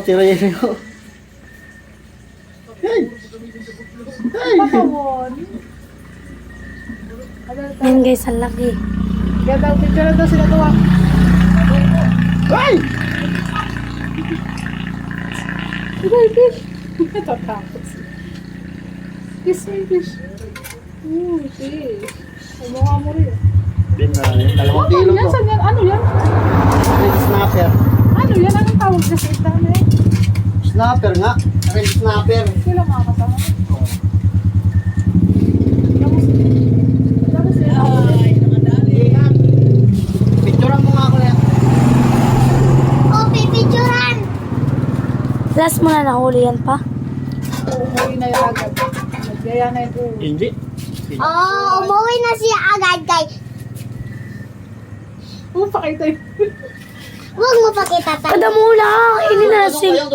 Tira yun yun. Hey! Hey! Yan guys, ang laki. Kaya daw, picture na daw sila tuwa. Hey! Fish! Tatakot. Kiss me, fish. Ooh, fish. Ay, mukha mo rin. Bin na yun. Dalawang Ano kilo yan? to. Saan yan? Ano yan? Red snapper. Ano yan? Anong tawag sa isda na yan? Snapper nga. Red snapper. Sila mga kasama mo. Tapos sila. Picturean mo nga ako na yan. Last mo na nahuli yan pa. Umuwi na yung agad. Nagyaya na yung uwi. Hindi. Umuwi na siya agad, guys. Pakita yun. Huwag mo pakita tayo. Kada mo lang, ini na si